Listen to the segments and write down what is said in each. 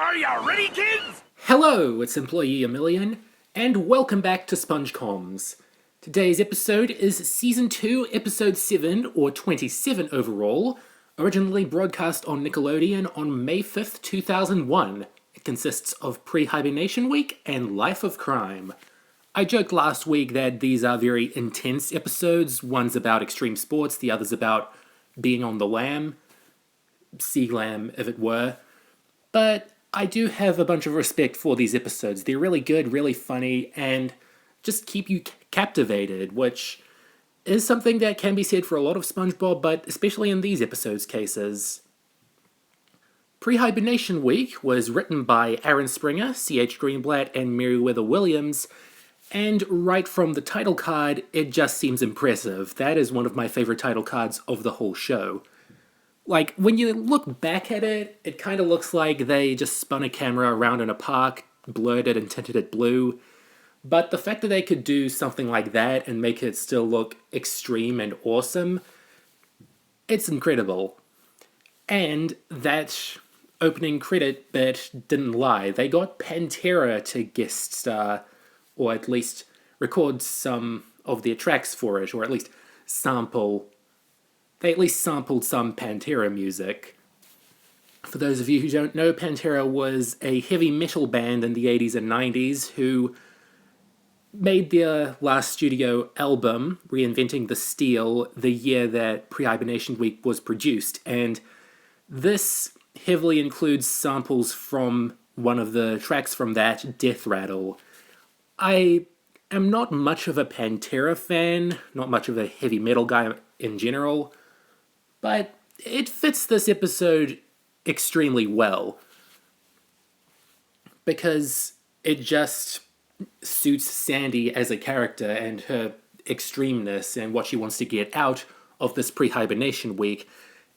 Are you ready, kids? Hello, it's Employee Emilian, and welcome back to SpongeComs. Today's episode is Season 2, Episode 7, or 27 overall, originally broadcast on Nickelodeon on May 5th, 2001. It consists of Prehibernation Week and Life of Crime. I joked last week that these are very intense episodes. One's about extreme sports, the other's about being on the lam, sea lamb if it were. But I do have a bunch of respect for these episodes. They're really good, really funny, and just keep you captivated, which is something that can be said for a lot of SpongeBob, but especially in these episodes' cases. Prehibernation Week was written by Aaron Springer, C.H. Greenblatt, and Meriwether Williams, and right from the title card, it just seems impressive. That is one of my favorite title cards of the whole show. Like, when you look back at it, it kind of looks like they just spun a camera around in a park, blurred it and tinted it blue. But the fact that they could do something like that and make it still look extreme and awesome, it's incredible. And that opening credit bit didn't lie. They got Pantera to guest star, or at least record some of their tracks for it, or at least sample. They at least sampled some Pantera music. For those of you who don't know, Pantera was a heavy metal band in the 80s and 90s who made their last studio album, Reinventing the Steel, the year that Prehibernation Week was produced. And this heavily includes samples from one of the tracks from that, Death Rattle. I am not much of a Pantera fan, not much of a heavy metal guy in general, but it fits this episode extremely well because it just suits Sandy as a character and her extremeness and what she wants to get out of this pre-hibernation week,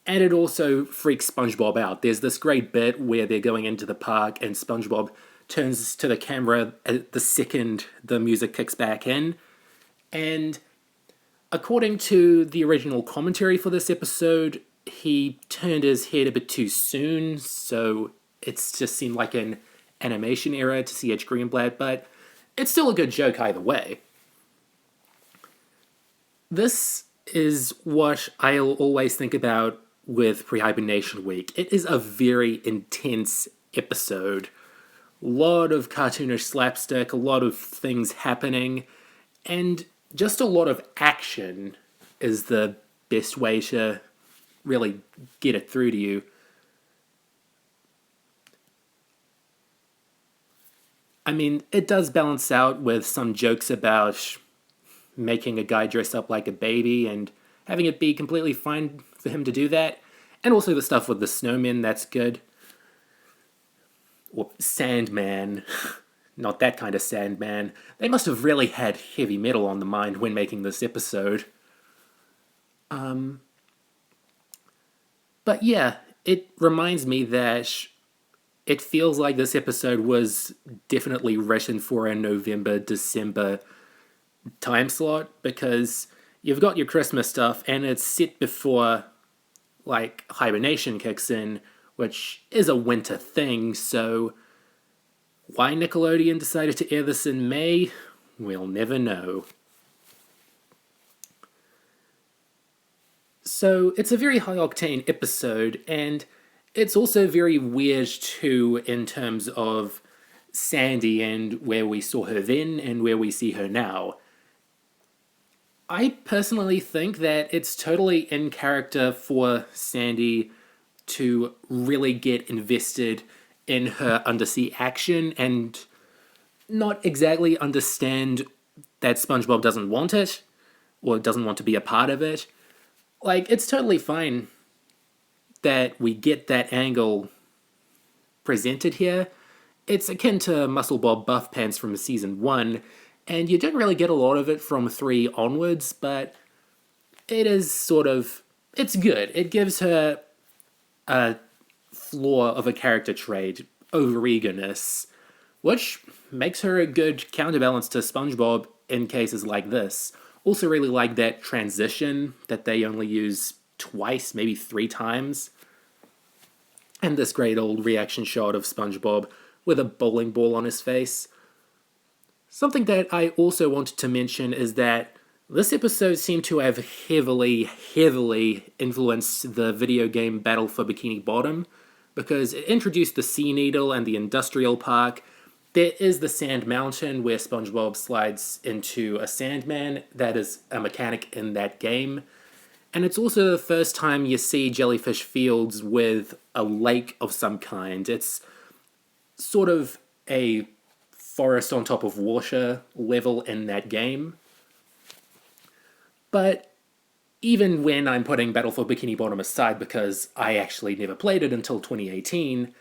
and it also freaks SpongeBob out. There's this great bit where they're going into the park and SpongeBob turns to the camera at the second the music kicks back in, and according to the original commentary for this episode, he turned his head a bit too soon, so it's just seemed like an animation error to C.H. Greenblatt, but it's still a good joke either way. This is what I'll always think about with Prehibernation Week. It is a very intense episode. A lot of cartoonish slapstick, a lot of things happening, and just a lot of action is the best way to really get it through to you. I mean, it does balance out with some jokes about making a guy dress up like a baby and having it be completely fine for him to do that. And also the stuff with the snowmen, that's good. Or Sandman. Not that kind of Sandman. They must have really had heavy metal on the mind when making this episode. But yeah, it reminds me that it feels like this episode was definitely written for a November-December time slot, because you've got your Christmas stuff and it's set before, like, hibernation kicks in, which is a winter thing, so why Nickelodeon decided to air this in May, we'll never know. So it's a very high-octane episode, and it's also very weird too in terms of Sandy and where we saw her then and where we see her now. I personally think that it's totally in character for Sandy to really get invested in her undersea action and not exactly understand that SpongeBob doesn't want it, or doesn't want to be a part of it. Like, it's totally fine that we get that angle presented here. It's akin to Muscle Bob Buff Pants from Season 1, and you don't really get a lot of it from 3 onwards, but it is sort of... it's good. It gives her a flaw of a character trait, over-eagerness, which makes her a good counterbalance to SpongeBob in cases like this. Also really like that transition that they only use twice, maybe 3 times. And this great old reaction shot of SpongeBob with a bowling ball on his face. Something that I also wanted to mention is that this episode seemed to have heavily influenced the video game Battle for Bikini Bottom, because it introduced the Sea Needle and the Industrial Park. There is the Sand Mountain where SpongeBob slides into a Sandman. That is a mechanic in that game. And it's also the first time you see Jellyfish Fields with a lake of some kind. It's sort of a forest on top of water level in that game. But even when I'm putting Battle for Bikini Bottom aside because I actually never played it until 2018,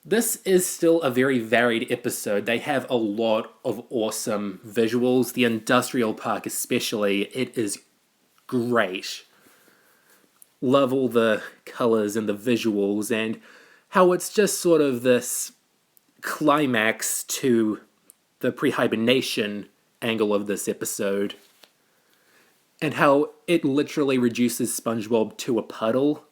this is still a very varied episode. They have a lot of awesome visuals. The Industrial Park especially, it is great. Love all the colors and the visuals and how it's just sort of this climax to the Prehibernation angle of this episode. And how it literally reduces SpongeBob to a puddle.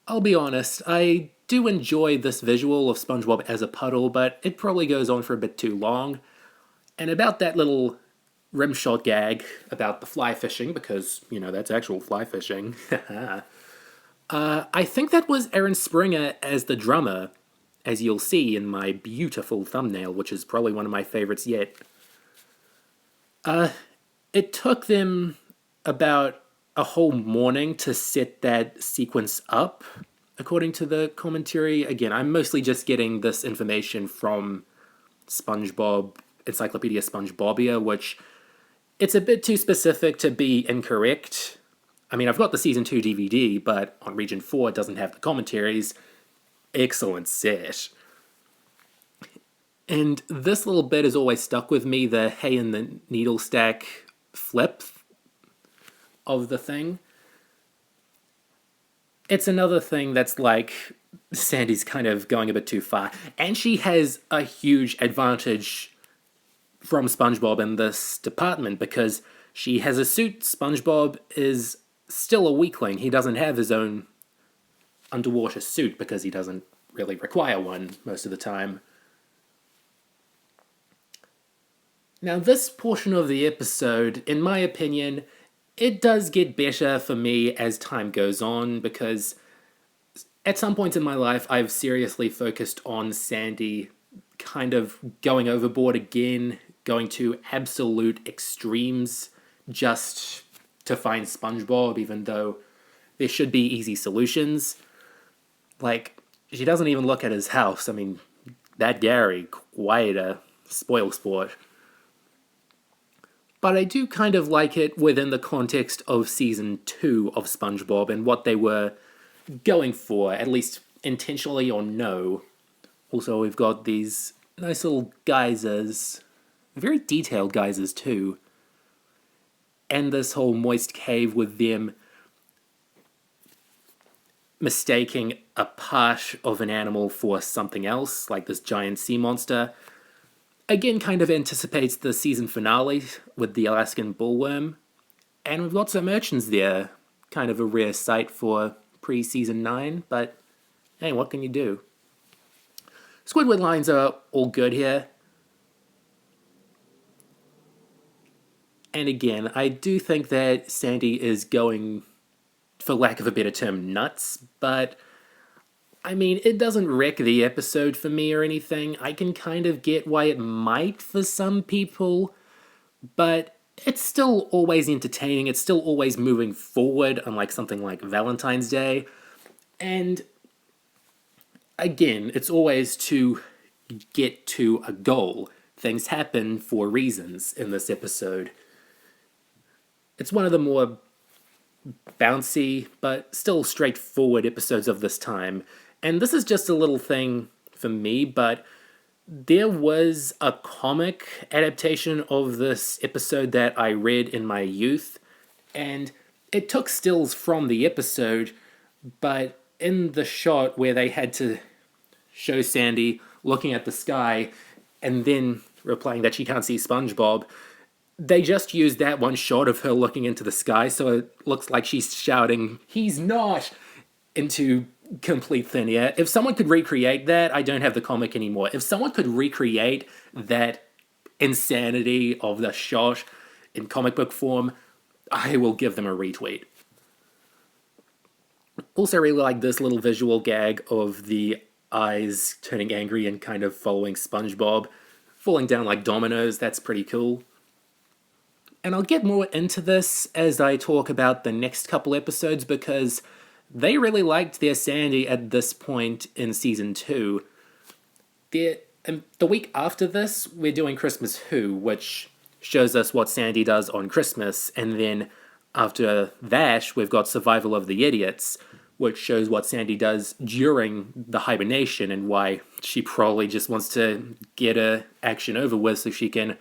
I'll be honest, I do enjoy this visual of SpongeBob as a puddle, but it probably goes on for a bit too long. And about that little rimshot gag about the fly fishing, because, that's actual fly fishing. I think that was Aaron Springer as the drummer, as you'll see in my beautiful thumbnail, which is probably one of my favorites yet. It took them about a whole morning to set that sequence up, according to the commentary. Again, I'm mostly just getting this information from SpongeBob, Encyclopedia SpongeBobia, which it's a bit too specific to be incorrect. I mean, I've got the Season 2 DVD, but on Region 4 it doesn't have the commentaries. Excellent set. And this little bit has always stuck with me, the hay and the needle stack flip of the thing. It's another thing that's like Sandy's kind of going a bit too far. And she has a huge advantage from SpongeBob in this department because she has a suit. SpongeBob is still a weakling. He doesn't have his own underwater suit because he doesn't really require one most of the time. Now, this portion of the episode, in my opinion, it does get better for me as time goes on because at some points in my life, I've seriously focused on Sandy kind of going overboard again, going to absolute extremes just to find SpongeBob, even though there should be easy solutions. Like, she doesn't even look at his house. I mean, that Gary, quite a spoil sport. But I do kind of like it within the context of Season 2 of SpongeBob and what they were going for, at least intentionally or no. Also, we've got these nice little geysers, very detailed geysers too. And this whole moist cave with them mistaking a part of an animal for something else, like this giant sea monster. Again, kind of anticipates the season finale with the Alaskan bullworm. And we've got some urchins there. Kind of a rare sight for pre-season 9, but hey, what can you do? Squidward lines are all good here. And again, I do think that Sandy is going, for lack of a better term, nuts, but I mean, it doesn't wreck the episode for me or anything. I can kind of get why it might for some people, but it's still always entertaining. It's still always moving forward, unlike something like Valentine's Day. And again, it's always to get to a goal. Things happen for reasons in this episode. It's one of the more bouncy, but still straightforward episodes of this time. And this is just a little thing for me, but there was a comic adaptation of this episode that I read in my youth, and it took stills from the episode, but in the shot where they had to show Sandy looking at the sky and then replying that she can't see SpongeBob, they just used that one shot of her looking into the sky, so it looks like she's shouting, "He's not!" into complete thin air. If someone could recreate that, I don't have the comic anymore. If someone could recreate that insanity of the shot in comic book form, I will give them a retweet. Also, really like this little visual gag of the eyes turning angry and kind of following SpongeBob, falling down like dominoes. That's pretty cool. And I'll get more into this as I talk about the next couple episodes because they really liked their Sandy at this point in season 2. The week after this, we're doing Christmas Who, which shows us what Sandy does on Christmas, and then after that, we've got Survival of the Idiots, which shows what Sandy does during the hibernation and why she probably just wants to get her action over with so she can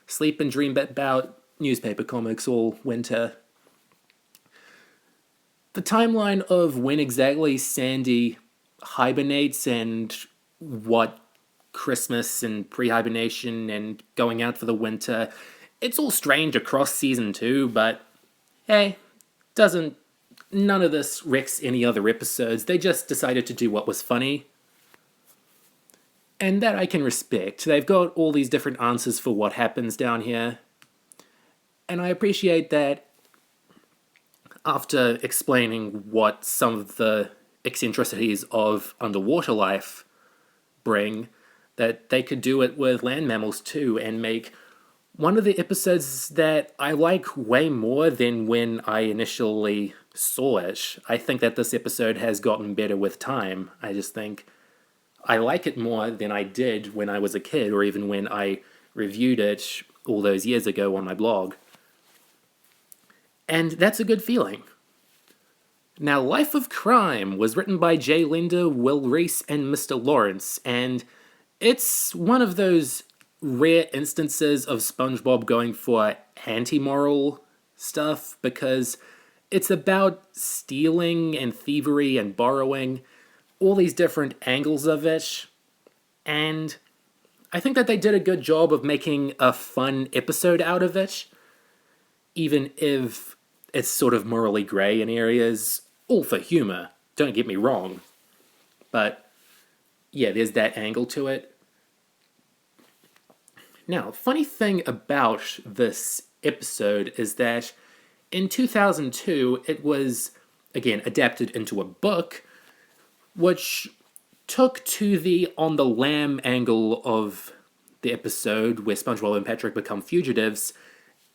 sleep and dream about newspaper comics all winter. The timeline of when exactly Sandy hibernates and what Christmas and pre-hibernation and going out for the winter, it's all strange across season 2, but hey, none of this wrecks any other episodes. They just decided to do what was funny. And that I can respect. They've got all these different answers for what happens down here. And I appreciate that after explaining what some of the eccentricities of underwater life bring, that they could do it with land mammals too and make one of the episodes that I like way more than when I initially saw it. I think that this episode has gotten better with time. I just think I like it more than I did when I was a kid or even when I reviewed it all those years ago on my blog. And that's a good feeling. Now, Life of Crime was written by Jay Linder, Will Reese, and Mr. Lawrence, and it's one of those rare instances of SpongeBob going for anti-moral stuff because it's about stealing and thievery and borrowing, all these different angles of it, and I think that they did a good job of making a fun episode out of it, even if it's sort of morally grey in areas, all for humour, don't get me wrong. But yeah, there's that angle to it. Now, funny thing about this episode is that in 2002, it was, again, adapted into a book, which took to the on the lam angle of the episode where SpongeBob and Patrick become fugitives,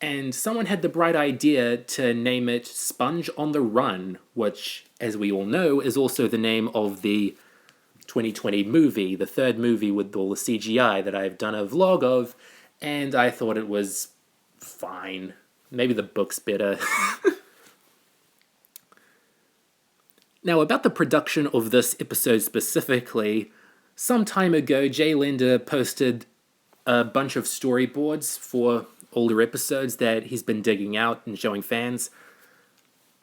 and someone had the bright idea to name it Sponge on the Run, which, as we all know, is also the name of the 2020 movie, the third movie with all the CGI that I've done a vlog of, and I thought it was fine. Maybe the book's better. Now, about the production of this episode specifically, some time ago, Jay Linder posted a bunch of storyboards for older episodes that he's been digging out and showing fans.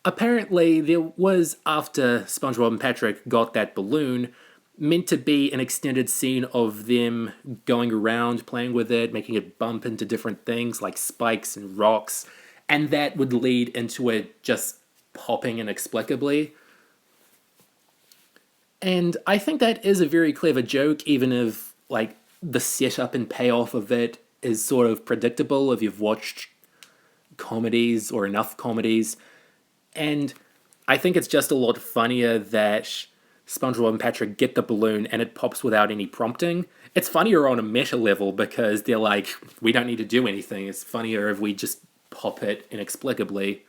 Apparently, there was, after SpongeBob and Patrick got that balloon, meant to be an extended scene of them going around, playing with it, making it bump into different things like spikes and rocks, and that would lead into it just popping inexplicably. And I think that is a very clever joke, even if, like, the setup and payoff of it is sort of predictable if you've watched comedies or enough comedies. And I think it's just a lot funnier that SpongeBob and Patrick get the balloon and it pops without any prompting. It's funnier on a meta level because they're like, we don't need to do anything. It's funnier if we just pop it inexplicably.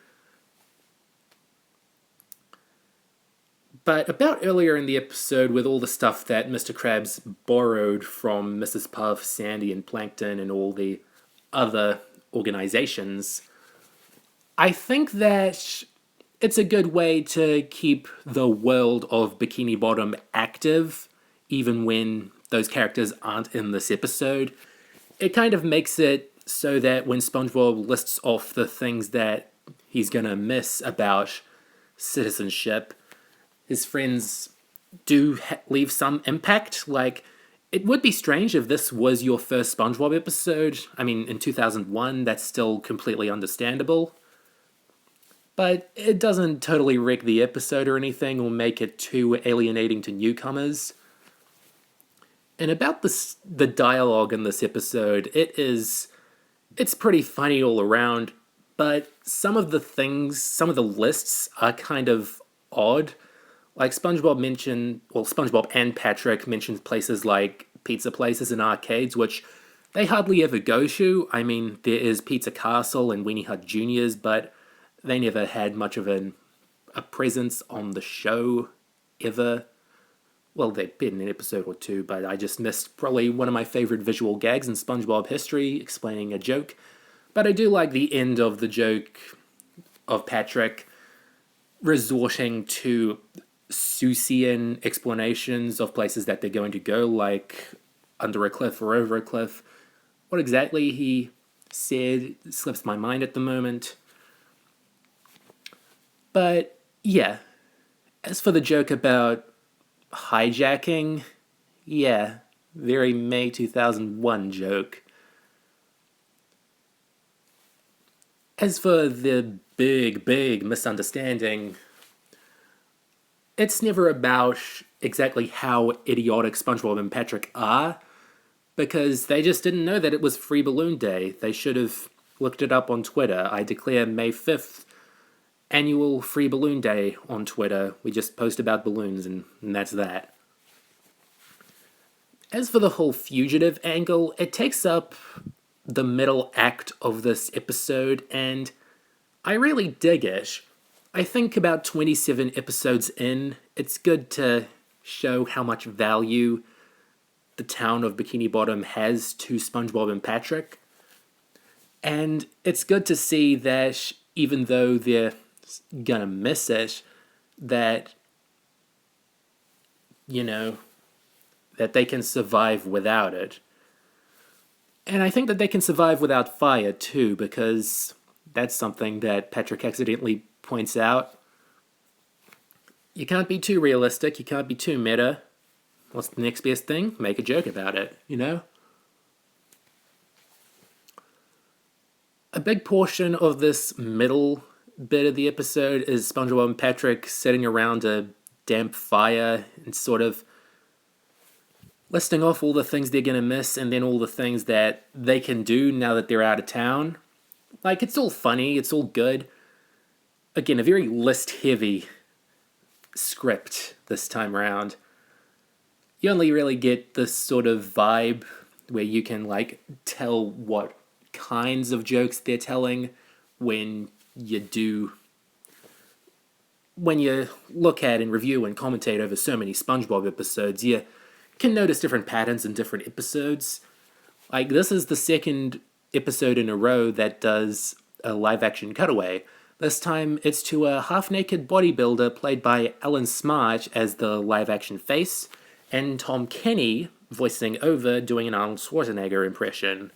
But about earlier in the episode, with all the stuff that Mr. Krabs borrowed from Mrs. Puff, Sandy, and Plankton, and all the other organizations, I think that it's a good way to keep the world of Bikini Bottom active, even when those characters aren't in this episode. It kind of makes it so that when SpongeBob lists off the things that he's gonna miss about citizenship, his friends do leave some impact. Like, it would be strange if this was your first SpongeBob episode. I mean, in 2001, that's still completely understandable. but it doesn't totally wreck the episode or anything or make it too alienating to newcomers. And about the dialogue in this episode, it's pretty funny all around, but some of the lists are kind of odd. Like SpongeBob and Patrick mentioned places like pizza places and arcades, which they hardly ever go to. I mean, there is Pizza Castle and Weenie Hut Juniors, but they never had much of a presence on the show ever. Well, they've been in an episode or two, but I just missed probably one of my favorite visual gags in SpongeBob history, explaining a joke. But I do like the end of the joke of Patrick resorting to Seussian explanations of places that they're going to go, like under a cliff or over a cliff. What exactly he said slips my mind at the moment. But yeah, as for the joke about hijacking, yeah, very May 2001 joke. As for the big misunderstanding, it's never about exactly how idiotic SpongeBob and Patrick are, because they just didn't know that it was Free Balloon Day. They should have looked it up on Twitter. I declare May 5th annual Free Balloon Day on Twitter. We just post about balloons, and that's that. As for the whole fugitive angle, it takes up the middle act of this episode, and I really dig it. I think about 27 episodes in, it's good to show how much value the town of Bikini Bottom has to SpongeBob and Patrick. And it's good to see that even though they're gonna miss it, that, that they can survive without it. And I think that they can survive without fire too, because that's something that Patrick accidentally points out. You can't be too realistic, you can't be too meta. What's the next best thing? Make a joke about it, A big portion of this middle bit of the episode is SpongeBob and Patrick sitting around a damp fire and sort of listing off all the things they're going to miss and then all the things that they can do now that they're out of town. Like, it's all funny, it's all good. Again, a very list-heavy script this time around. You only really get this sort of vibe where you can, tell what kinds of jokes they're telling when you look at and review and commentate over so many SpongeBob episodes. You can notice different patterns in different episodes. Like, this is the second episode in a row that does a live-action cutaway. This time, it's to a half-naked bodybuilder played by Alan Smart as the live-action face, and Tom Kenny voicing over doing an Arnold Schwarzenegger impression.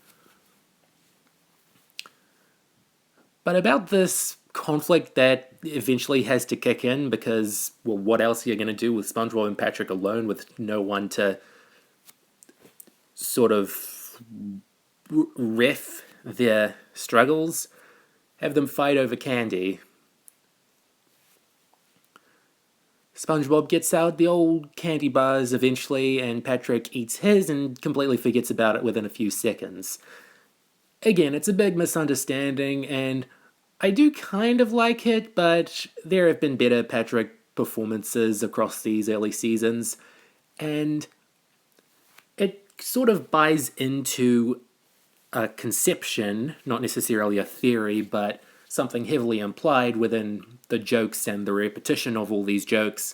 But about this conflict that eventually has to kick in because, well, what else are you going to do with SpongeBob and Patrick alone with no one to sort of ref their struggles? Have them fight over candy. SpongeBob gets out the old candy bars eventually, and Patrick eats his and completely forgets about it within a few seconds. Again, it's a big misunderstanding, and I do kind of like it, but there have been better Patrick performances across these early seasons, and it sort of buys into a conception, not necessarily a theory, but something heavily implied within the jokes and the repetition of all these jokes,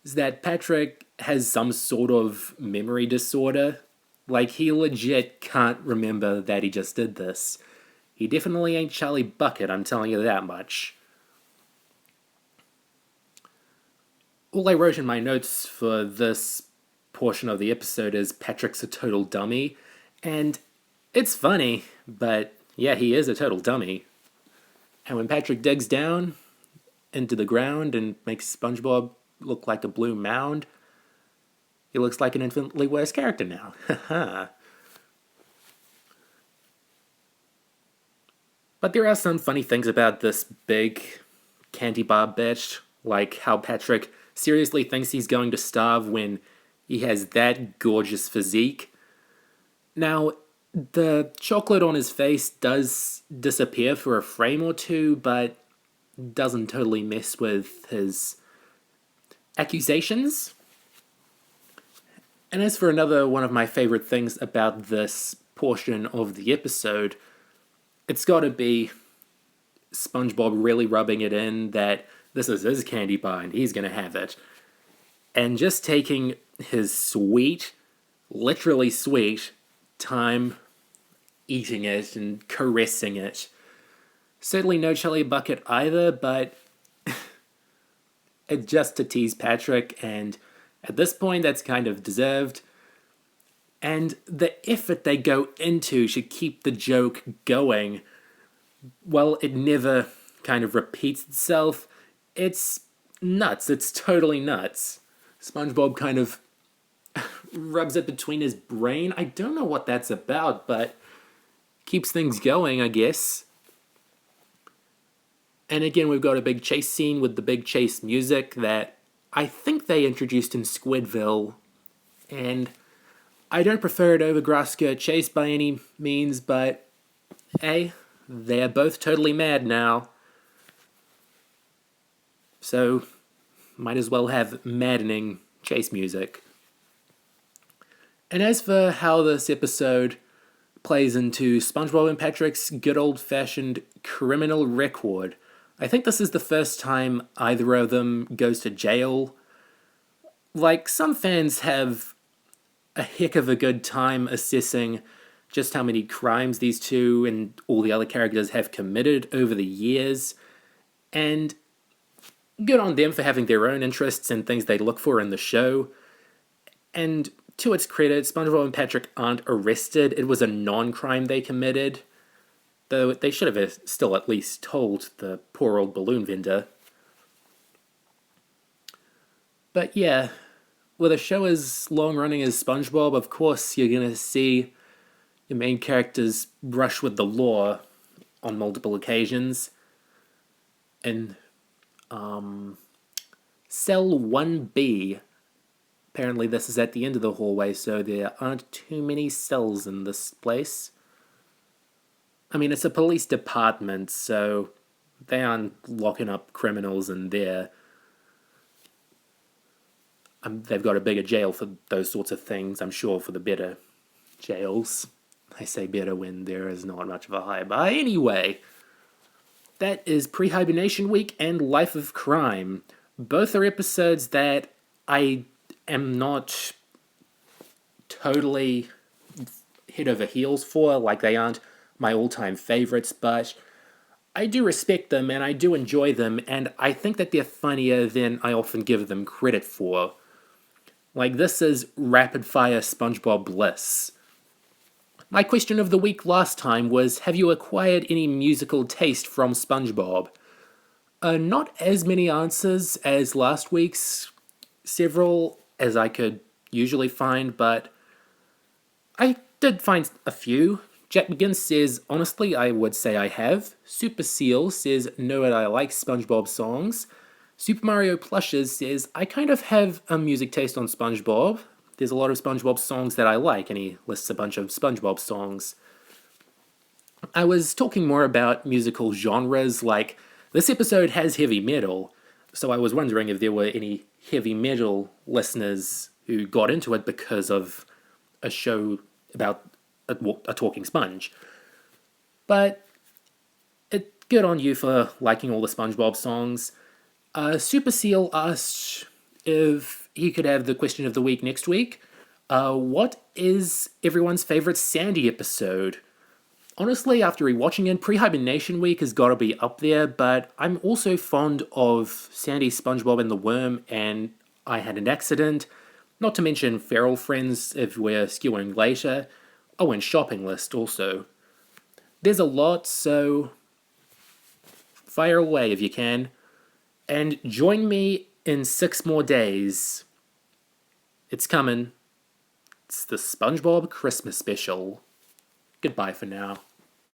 is that Patrick has some sort of memory disorder. Like, he legit can't remember that he just did this. He definitely ain't Charlie Bucket, I'm telling you that much. All I wrote in my notes for this portion of the episode is Patrick's a total dummy, and it's funny, but yeah, he is a total dummy. And when Patrick digs down into the ground and makes SpongeBob look like a blue mound, he looks like an infinitely worse character now. Haha. But there are some funny things about this big candy bar bit, like how Patrick seriously thinks he's going to starve when he has that gorgeous physique. Now, the chocolate on his face does disappear for a frame or two, but doesn't totally mess with his accusations. And as for another one of my favorite things about this portion of the episode, it's got to be SpongeBob really rubbing it in that this is his candy bar and he's going to have it. And just taking his sweet, literally sweet, time eating it and caressing it. Certainly no Charlie Bucket either, but it just to tease Patrick, and at this point that's kind of deserved. And the effort they go into should keep the joke going. Well, it never kind of repeats itself. It's nuts. It's totally nuts. SpongeBob kind of rubs it between his brain. I don't know what that's about, but keeps things going, I guess. And again, we've got a big chase scene with the big chase music that I think they introduced in Squidville. And I don't prefer it over Grass Skirt Chase by any means, but hey, they're both totally mad now. So, might as well have maddening chase music. And as for how this episode plays into SpongeBob and Patrick's good old-fashioned criminal record, I think this is the first time either of them goes to jail. Like, some fans have a heck of a good time assessing just how many crimes these two and all the other characters have committed over the years, and good on them for having their own interests and things they look for in the show. And to its credit, SpongeBob and Patrick aren't arrested. It was a non-crime they committed, though they should have still at least told the poor old balloon vendor. But yeah, with a show as long-running as SpongeBob, of course you're going to see your main characters brush with the law on multiple occasions. And Cell 1B, apparently this is at the end of the hallway, so there aren't too many cells in this place. I mean, it's a police department, so they aren't locking up criminals in there. They've got a bigger jail for those sorts of things, I'm sure, for the better jails. I say better when there is not much of a high bar. Anyway, that is Prehibernation Week and Life of Crime. Both are episodes that I am not totally head over heels for, like they aren't my all-time favorites, but I do respect them and I do enjoy them, and I think that they're funnier than I often give them credit for. Like, this is rapid-fire SpongeBob bliss. My question of the week last time was, have you acquired any musical taste from SpongeBob? Not as many answers as last week's, several as I could usually find, but I did find a few. Jack McGinn says, honestly, I would say I have. Super Seal says, no, I like SpongeBob songs. Super Mario Plushes says, I kind of have a music taste on SpongeBob. There's a lot of SpongeBob songs that I like, and he lists a bunch of SpongeBob songs. I was talking more about musical genres, like, this episode has heavy metal, so I was wondering if there were any heavy metal listeners who got into it because of a show about a talking sponge. But good on you for liking all the SpongeBob songs. Super Seal asked if he could have the question of the week next week. What is everyone's favorite Sandy episode? Honestly, after rewatching it, Prehibernation Week has got to be up there, but I'm also fond of Sandy, SpongeBob and the Worm, and I Had an Accident, not to mention Feral Friends if we're skewing later. Oh, and Shopping List also. There's a lot, so fire away if you can. And join me in 6 more days. It's coming. It's the SpongeBob Christmas special. Goodbye for now.